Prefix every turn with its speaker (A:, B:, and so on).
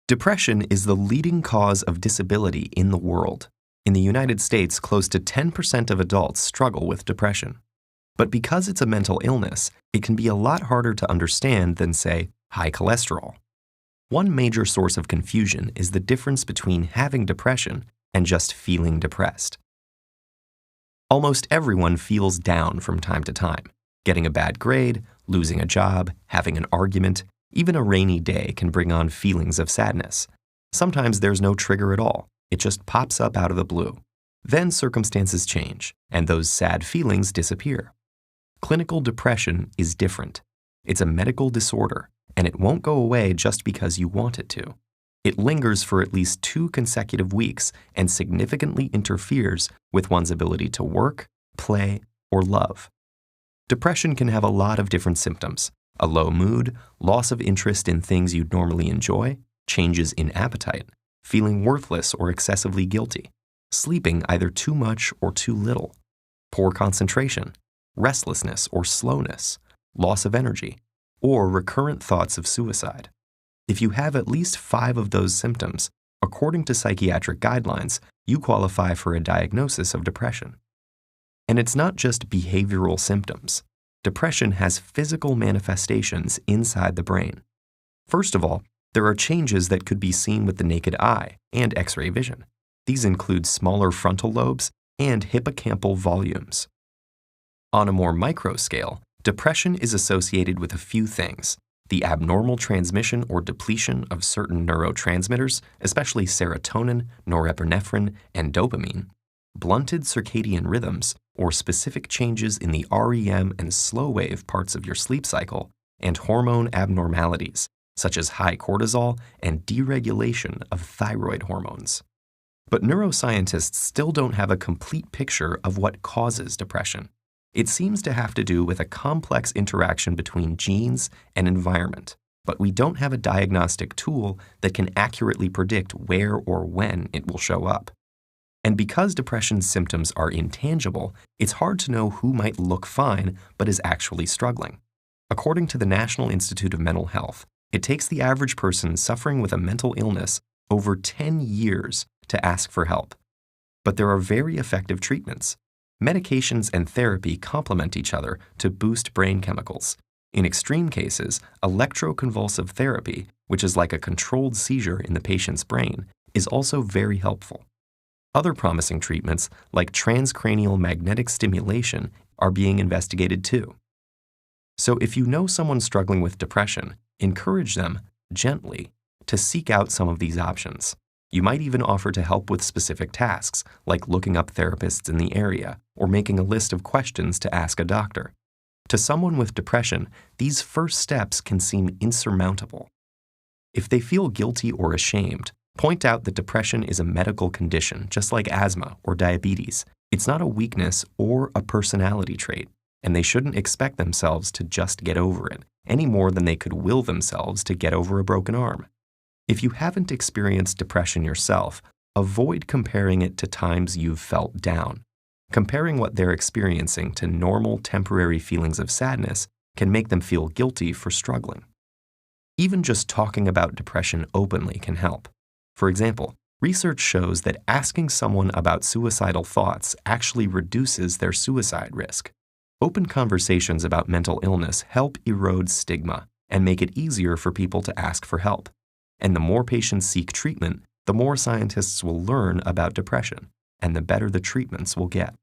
A: Depression is the leading cause of disability in the world. In the United States, close to 10% of adults struggle with depression. But because it's a mental illness, it can be a lot harder to understand than, say, high cholesterol. One major source of confusion is the difference between having depression and just feeling depressed. Almost everyone feels down from time to time. Getting a bad grade, losing a job, having an argument, even a rainy day can bring on feelings of sadness. Sometimes there's no trigger at all. It just pops up out of the blue. Then circumstances change, and those sad feelings disappear. Clinical depression is different. It's a medical disorder, and it won't go away just because you want it to. It lingers for at least 2 consecutive weeks and significantly interferes with one's ability to work, play, or love. Depression can have a lot of different symptoms: a low mood, loss of interest in things you'd normally enjoy, changes in appetite, feeling worthless or excessively guilty, sleeping either too much or too little, poor concentration, restlessness or slowness, loss of energy, or recurrent thoughts of suicide. If you have at least 5 of those symptoms, according to psychiatric guidelines, you qualify for a diagnosis of depression. And it's not just behavioral symptoms. Depression has physical manifestations inside the brain. First of all, there are changes that could be seen with the naked eye and X-ray vision. These include smaller frontal lobes and hippocampal volumes. On a more micro scale, depression is associated with a few things: the abnormal transmission or depletion of certain neurotransmitters, especially serotonin, norepinephrine, and dopamine, blunted circadian rhythms, or specific changes in the REM and slow-wave parts of your sleep cycle, and hormone abnormalities, such as high cortisol and deregulation of thyroid hormones. But neuroscientists still don't have a complete picture of what causes depression. It seems to have to do with a complex interaction between genes and environment, but we don't have a diagnostic tool that can accurately predict where or when it will show up. And because depression's symptoms are intangible, it's hard to know who might look fine but is actually struggling. According to the National Institute of Mental Health, it takes the average person suffering with a mental illness over 10 years to ask for help. But there are very effective treatments. Medications and therapy complement each other to boost brain chemicals. In extreme cases, electroconvulsive therapy, which is like a controlled seizure in the patient's brain, is also very helpful. Other promising treatments, like transcranial magnetic stimulation, are being investigated too. So if you know someone struggling with depression, encourage them, gently, to seek out some of these options. You might even offer to help with specific tasks, like looking up therapists in the area or making a list of questions to ask a doctor. To someone with depression, these first steps can seem insurmountable. If they feel guilty or ashamed, point out that depression is a medical condition, just like asthma or diabetes. It's not a weakness or a personality trait, and they shouldn't expect themselves to just get over it, any more than they could will themselves to get over a broken arm. If you haven't experienced depression yourself, avoid comparing it to times you've felt down. Comparing what they're experiencing to normal temporary feelings of sadness can make them feel guilty for struggling. Even just talking about depression openly can help. For example, research shows that asking someone about suicidal thoughts actually reduces their suicide risk. Open conversations about mental illness help erode stigma and make it easier for people to ask for help. And the more patients seek treatment, the more scientists will learn about depression, and the better the treatments will get.